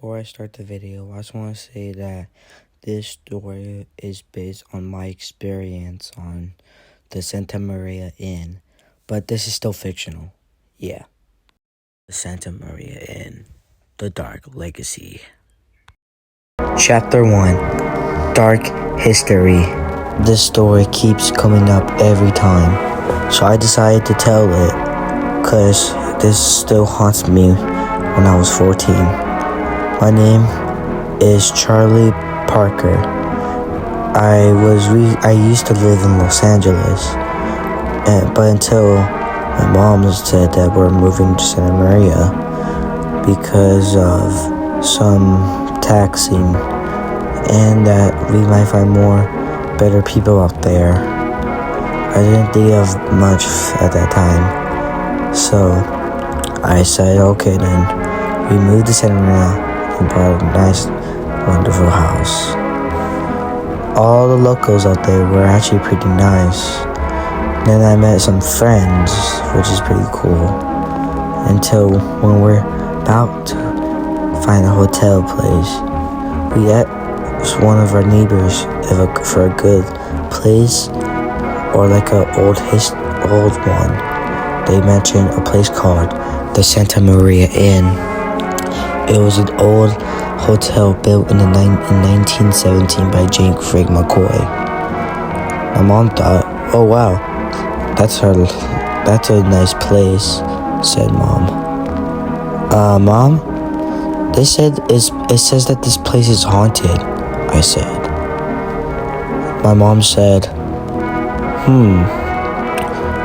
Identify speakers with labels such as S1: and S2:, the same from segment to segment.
S1: Before I start the video, I just want to say that this story is based on my experience on the Santa Maria Inn, but this is still fictional. Yeah. The Santa Maria Inn, The Dark Legacy. Chapter 1, Dark History. This story keeps coming up every time, so I decided to tell it, cause this still haunts me when I was 14. My name is Charlie Parker. I used to live in Los Angeles, but until my mom said that we're moving to Santa Maria because of some taxing and that we might find more better people out there. I didn't think of much at that time, so I said, okay then, we moved to Santa Maria and bought a nice, wonderful house. All the locals out there were actually pretty nice. Then I met some friends, which is pretty cool. Until when we're about to find a hotel place, we asked one of our neighbors for a good place or like an old one. They mentioned a place called the Santa Maria Inn. It was an old hotel built in 1917 by James Craig McCoy. My mom thought, oh wow, that's a nice place, said Mom. Mom, it says that this place is haunted, I said. My mom said,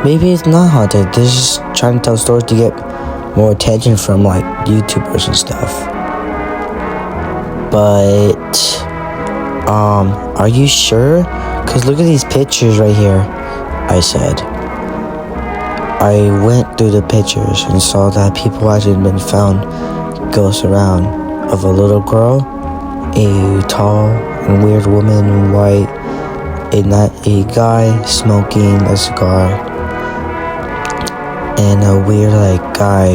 S1: maybe it's not haunted. They're just trying to tell stories to get more attention from like YouTubers and stuff. But are you sure? Cause look at these pictures right here, I said. I went through the pictures and saw that people actually been found ghosts around of a little girl, a tall and weird woman in white, a guy smoking a cigar, and a weird guy,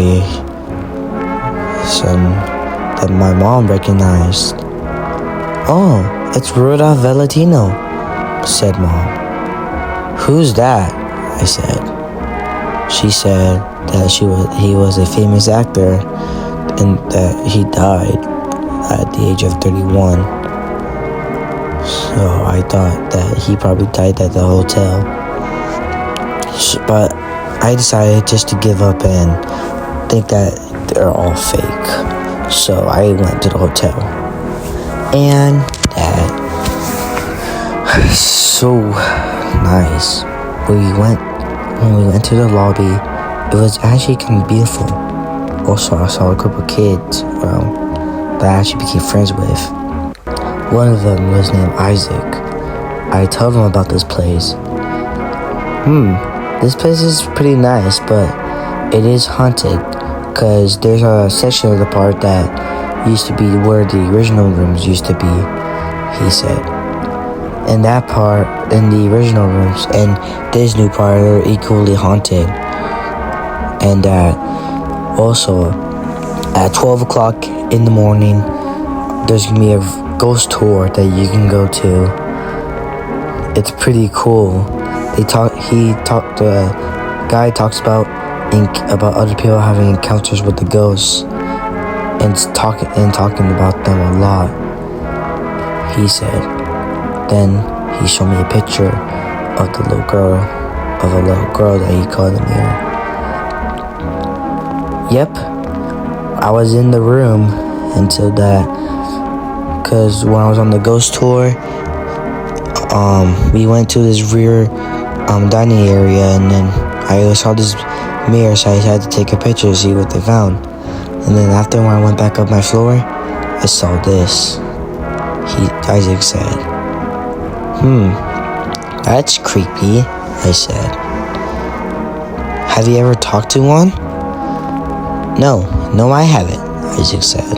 S1: that my mom recognized. Oh, it's Rudolph Valentino, said Mom. Who's that? I said. She said that he was a famous actor and that he died at the age of 31. So I thought that he probably died at the hotel. But I decided just to give up and think that they're all fake. So I went to the hotel. And that was so nice. When we went to the lobby, it was actually kind of beautiful. Also, I saw a group of kids that I actually became friends with. One of them was named Isaac. I told him about this place. This place is pretty nice, but it is haunted, because there's a section of the park that used to be where the original rooms used to be, he said. And that part, in the original rooms, and this new part are equally haunted. And that also, at 12 o'clock in the morning, there's going to be a ghost tour that you can go to. It's pretty cool. The guy talks about other people having encounters with the ghosts and talking about them a lot, he said. Then he showed me a picture of a little girl that he caught in the mirror. Yep, I was in the room until that, because when I was on the ghost tour, we went to this rear dining area, and then I saw this mirror, so I had to take a picture to see what they found. And then after, when I went back up my floor, I saw this. Isaac said, that's creepy, I said. Have you ever talked to one? No, I haven't, Isaac said.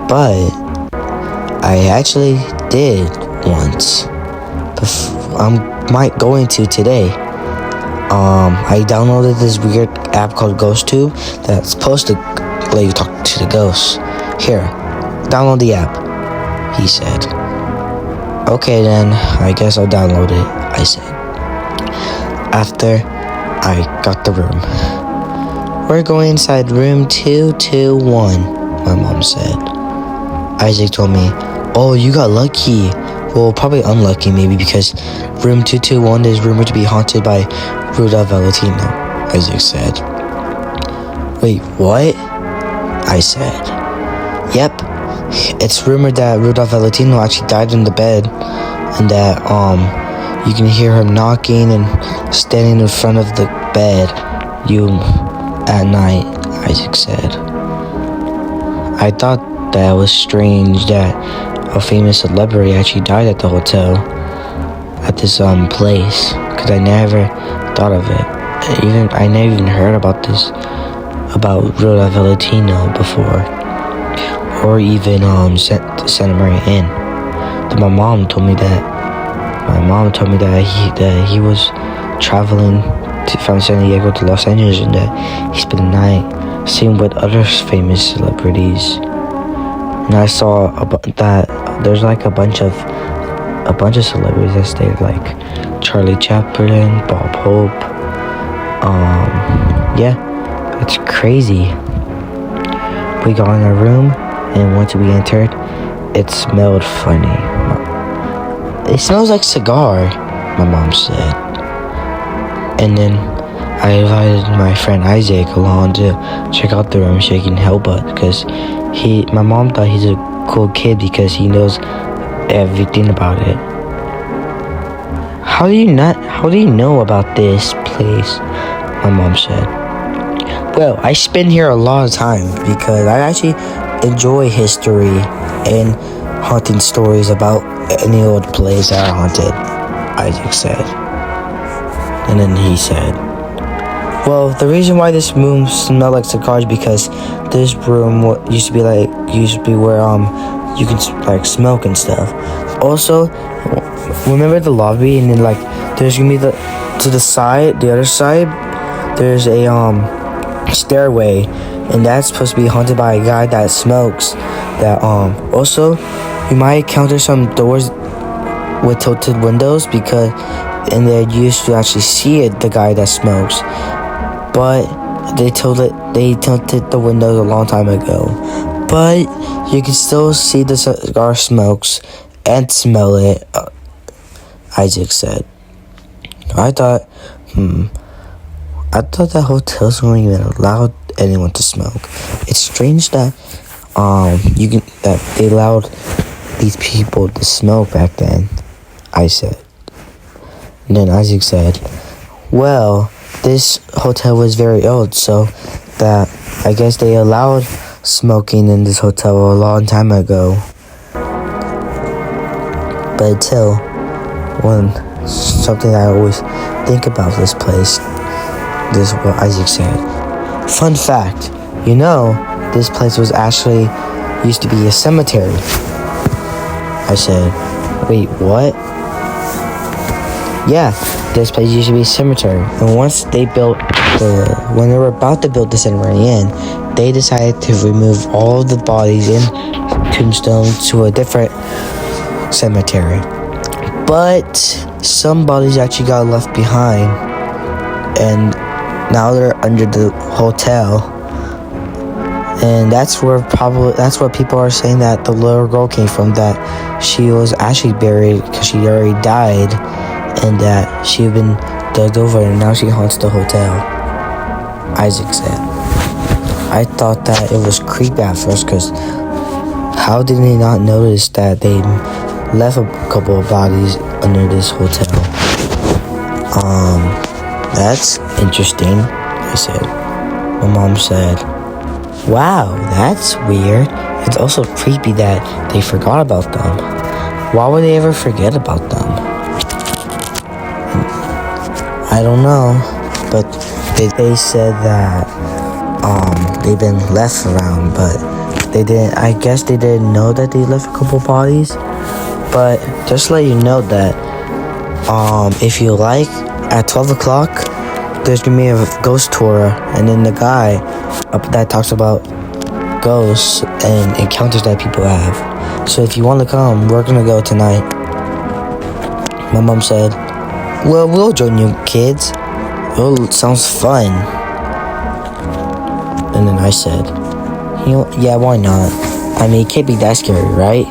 S1: But I actually did once. I might going to today. I downloaded this weird app called GhostTube that's supposed to let you talk to the ghosts. Here, download the app, he said. Okay then, I guess I'll download it, I said. After I got the room. We're going inside room 221, my mom said. Isaac told me, oh, you got lucky. Well, probably unlucky maybe, because room 221 is rumored to be haunted by Rudolph Valentino, Isaac said. Wait, what? I said. Yep, it's rumored that Rudolph Valentino actually died in the bed, and that you can hear him knocking and standing in front of the bed at night, Isaac said. I thought that was strange that a famous celebrity actually died at the hotel, at this place, because I never thought of it. I never even heard about Rudolph Valentino before, or even Santa Maria Inn. But my mom told me that he was traveling from San Diego to Los Angeles, and that he spent the night staying with other famous celebrities. And I saw that there's like a bunch of celebrities that stayed, like Charlie Chaplin, Bob Hope. Yeah, it's crazy. We got in our room, and once we entered, it smelled funny. It smells like cigar, my mom said. And then I invited my friend Isaac along to check out the room so he can help us, because my mom thought he's a cool kid because he knows everything about it. How do you know about this place? My mom said. Well, I spend here a lot of time because I actually enjoy history and haunting stories about any old place that are haunted, Isaac said. And then he said, well, the reason why this room smelled like cigars is because this room used to be where you can like smoke and stuff. Also, remember the lobby, and then like there's gonna be the other side, there's a stairway, and that's supposed to be haunted by a guy that smokes. That also, you might encounter some doors with tilted windows and they used to actually see the guy that smokes, but they tilted the windows a long time ago. But you can still see the cigar smokes and smell it, Isaac said. I thought that hotels weren't even allowed anyone to smoke. It's strange that they allowed these people to smoke back then, I said. And then Isaac said, well, this hotel was very old, so that I guess they allowed smoking in this hotel a long time ago. But until something I always think about this place, this is what Isaac said. Fun fact, this place was actually used to be a cemetery. I said, wait, what? Yeah, this place used to be a cemetery. And once when they were about to build the Santa Maria Inn, they decided to remove all the bodies and tombstones to a different cemetery. But some bodies actually got left behind, and now they're under the hotel. And that's where people are saying that the little girl came from, that she was actually buried because she already died, and that she had been dug over, and now she haunts the hotel, Isaac said. I thought that it was creepy at first, because how did they not notice that they left a couple of bodies under this hotel? That's interesting, I said. My mom said, wow, that's weird. It's also creepy that they forgot about them. Why would they ever forget about them? I don't know, but they said that they've been left around, but I guess they didn't know that they left a couple bodies. But just to let you know that if you like, at 12 o'clock there's gonna be a ghost tour, and then the guy that talks about ghosts and encounters that people have. So if you want to come, we're gonna go tonight. My mom said, well, we'll join you kids. It sounds fun. And then I said, yeah, why not? I mean, it can't be that scary, right?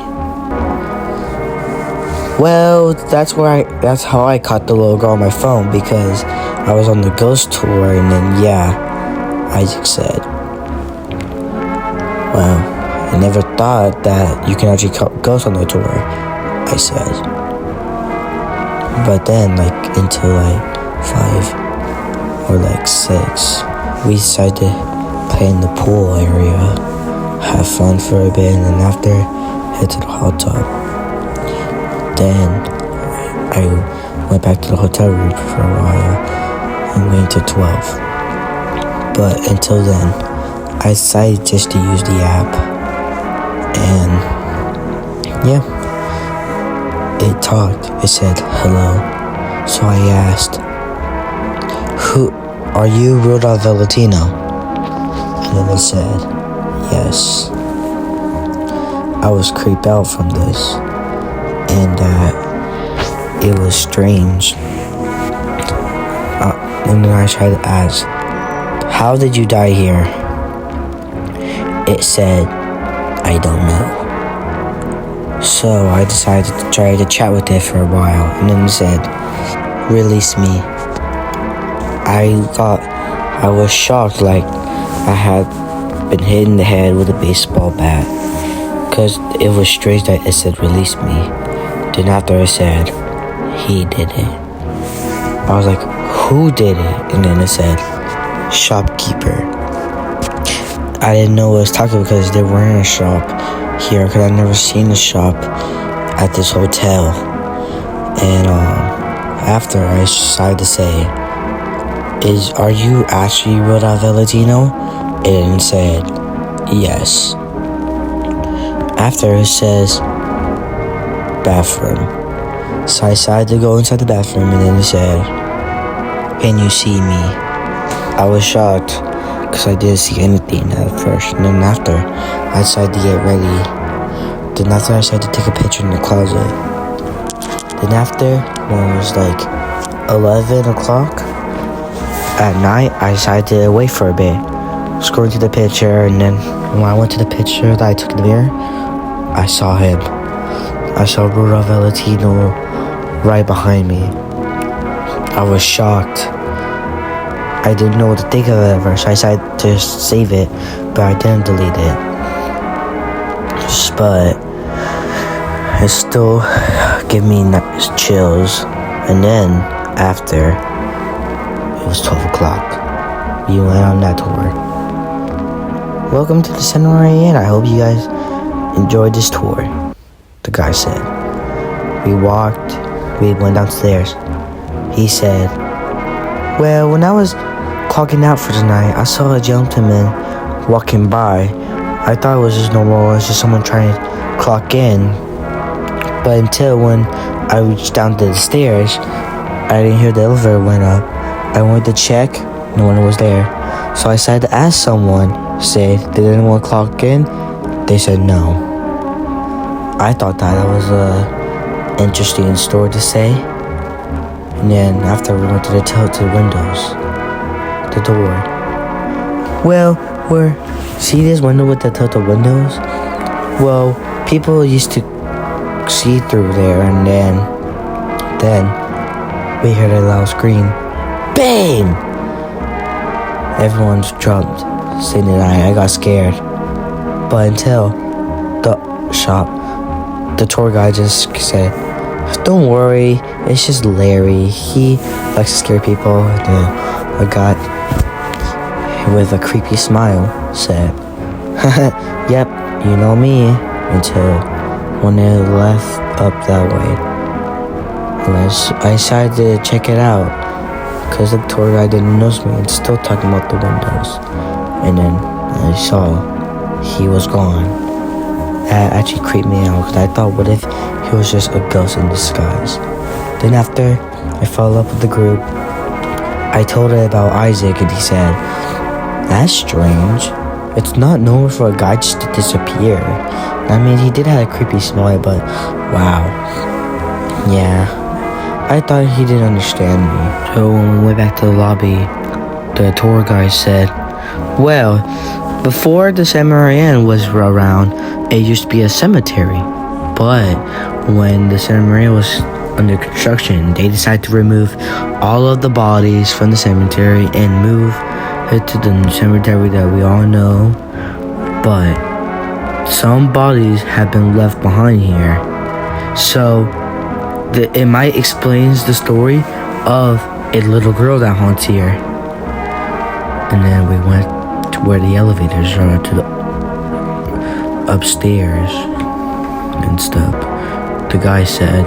S1: Well, that's how I caught the little girl on my phone, because I was on the ghost tour, and then, yeah, Isaac said, well, I never thought that you can actually caught ghosts on the tour, I said. But then, until 5 or 6, we decided to play in the pool area, have fun for a bit, and then after, head to the hot tub. Then I went back to the hotel room for a while and waited till 12. But until then, I decided just to use the app. And yeah, it talked. It said hello. So I asked, "Who are you, Rudolph Valentino?" And then it said, yes. I was creeped out from this, and it was strange. And then I tried to ask, how did you die here? It said, I don't know. So I decided to try to chat with it for a while, and then it said, release me. I was shocked, like I had been hit in the head with a baseball bat, because it was strange that it said release me. Then after it said, he did it. I was like, who did it? And then it said, shopkeeper. I didn't know what it was talking because there weren't a shop here, because I'd never seen a shop at this hotel. And after I decided to say, are you actually Rudolph Valentino? And it said, yes. After it says, bathroom. So I decided to go inside the bathroom, and then it said, can you see me? I was shocked because I didn't see anything at first, and then after I decided to get ready. Then after I decided to take a picture in the closet. Then after, when it was 11 o'clock at night, I decided to wait for a bit, scrolling through the picture, and then when I went to the picture that I took in the mirror, I saw him. I saw Rudolph Valentino right behind me. I was shocked. I didn't know what to think of it at first, so I decided to save it, but I didn't delete it. But it still gave me chills. And then after, it was 12 o'clock. We went on that tour. Welcome to the Santa Maria Inn. I hope you guys enjoyed this tour, the guy said. We went downstairs. He said, well, when I was clocking out for tonight, I saw a gentleman walking by. I thought it was just normal, it was just someone trying to clock in. But until when I reached down to the stairs, I didn't hear the elevator went up. I went to check, no one was there. So I decided to ask someone, did anyone clock in? They said no. I thought that was a interesting story to say. And then after we went to the tilted windows, the door. Well, see this window with the tilted windows? Well, people used to see through there, and then we heard a loud scream. Bang! Everyone's jumped. Cindy and I got scared. But until the tour guide just said, don't worry, it's just Larry. He likes to scare people. And a guy with a creepy smile said, yep, you know me. Until when they left up that way. And I decided to check it out, because the tour guide didn't notice me and still talking about the windows. And then I saw he was gone. That actually creeped me out, because I thought, what if he was just a ghost in disguise? Then after I followed up with the group, I told her about Isaac, and he said, that's strange. It's not normal for a guy just to disappear. I mean, he did have a creepy smile, but wow. Yeah, I thought he didn't understand me. So when we went back to the lobby, the tour guide said, well, before the San Marian was around, it used to be a cemetery. But when the Santa Maria was under construction, they decided to remove all of the bodies from the cemetery and move it to the cemetery that we all know. But some bodies have been left behind here. So it might explains the story of a little girl that haunts here. And then we went to where the elevators are, to the upstairs and stuff. The guy said,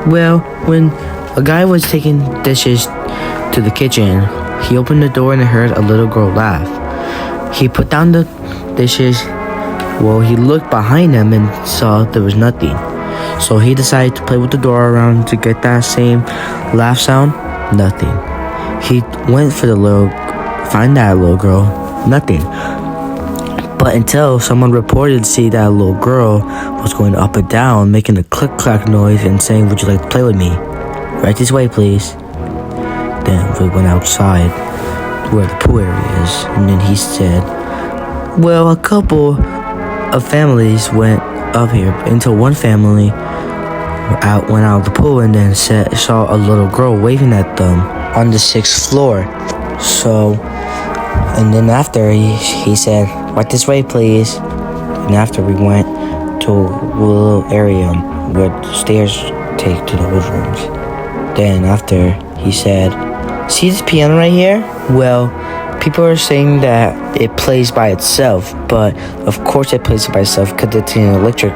S1: well, when a guy was taking dishes to the kitchen, he opened the door and heard a little girl laugh. He put down the dishes. Well, he looked behind him and saw there was nothing. So he decided to play with the door around to get that same laugh sound. Nothing. He went for find that little girl. Nothing. But until someone reported to see that little girl was going up and down, making a click-clack noise and saying, would you like to play with me? Right this way, please. Then we went outside where the pool area is, and then he said, well, a couple of families went up here until one family went out of the pool and then saw a little girl waving at them on the 6th floor. So, and then after he said, right this way, please. And after we went to a little area where the stairs take to the old rooms. Then after he said, see this piano right here? Well, people are saying that it plays by itself, but of course it plays by itself because it's an electric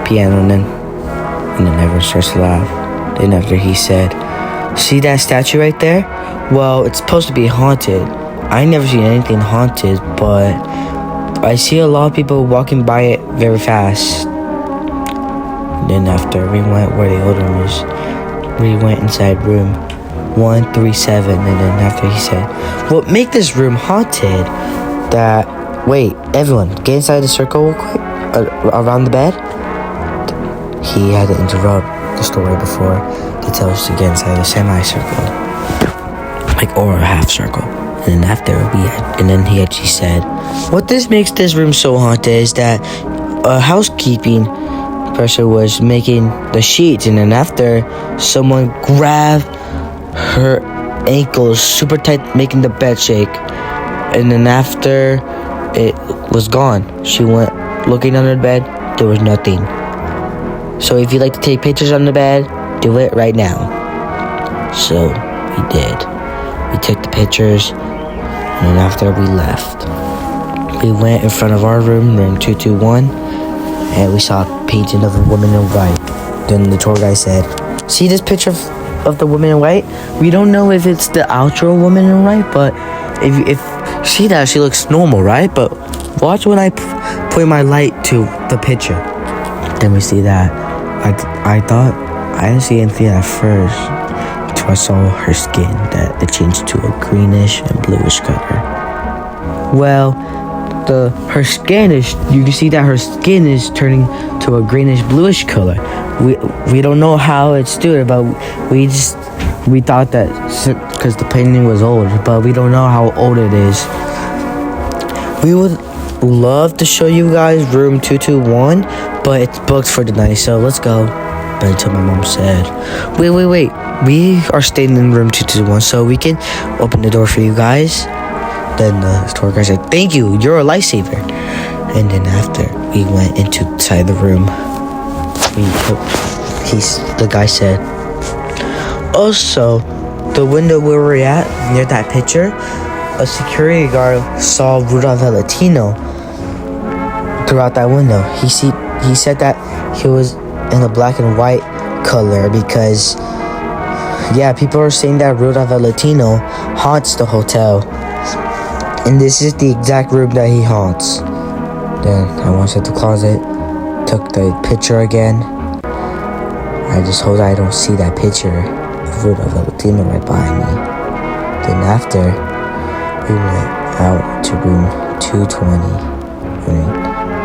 S1: piano. And then everyone starts to laugh. Then after he said, see that statue right there? Well, it's supposed to be haunted. I never seen anything haunted, but I see a lot of people walking by it very fast. Then after we went where the old room is, we went inside room 137, and then after he said, well, make this room haunted. Wait, everyone, get inside the circle real quick, around the bed. He had to interrupt the story before to tell us to get inside the semicircle, or a half circle. And then after he actually said, what this makes this room so haunted is that a housekeeping person was making the sheets, and then after someone grabbed her ankles super tight, making the bed shake, and then after it was gone, she went looking under the bed. There was nothing. So if you'd like to take pictures on the bed, do it right now. So we did. We took the pictures, and then after we left, we went in front of our room 221, and we saw a painting of a woman in white. Then the tour guy said, see this picture of the woman in white? We don't know if it's the actual woman in white, but if see that, she looks normal, right? But watch when I point my light to the picture. Then we see that. I thought I didn't see anything at first until I saw her skin, that it changed to a greenish and bluish color. Well, her skin is, you can see that her skin is turning to a greenish bluish color. We don't know how it's doing, but we thought that because the painting was old, but we don't know how old it is. We would love to show you guys room 221, but it's booked for tonight, so let's go. But until my mom said, wait, we are staying in room 221, so we can open the door for you guys. Then the tour guide said, thank you, you're a lifesaver. And then after we went inside the room, the guy said, also, the window where we're at, near that picture, a security guard saw Rudolph Valentino throughout that window. He said that he was in a black and white color because, yeah, people are saying that Rudolph Valentino haunts the hotel. And this is the exact room that he haunts. Then I went into the closet, took the picture again. I just hope I don't see that picture of Rudolph Valentino right behind me. Then after, we went out to room 220.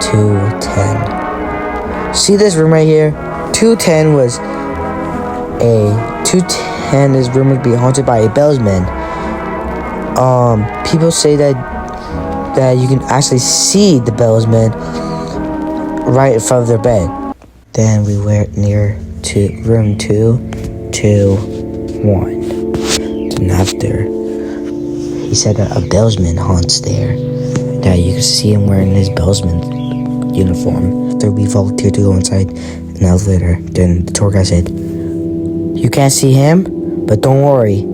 S1: 210. See this room right here? 210 is rumored to be haunted by a bellsman. People say that you can actually see the bellsman right in front of their bed. Then we went near to room 221. And after, he said that a bellsman haunts there. That you can see him wearing his bellsman uniform. After we volunteered to go inside an elevator, then the tour guide said, "You can't see him, but don't worry,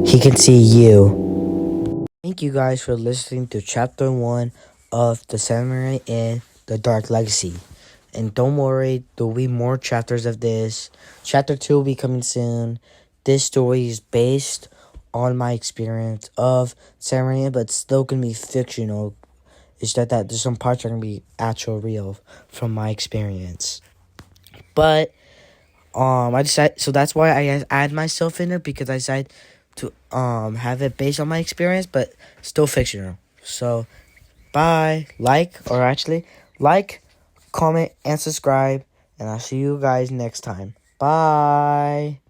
S1: he can see you." Thank you guys for listening to chapter 1 of The Samurai and the Dark Legacy. And don't worry, there will be more chapters of this. Chapter 2 will be coming soon. This story is based on my experience of Samurai, but still going to be fictional. It's that there's some parts that are going to be actual real from my experience. But I decided, so that's why I add myself in it, because I decided to have it based on my experience, but still fictional. So bye. Like, comment, and subscribe, and I'll see you guys next time. Bye.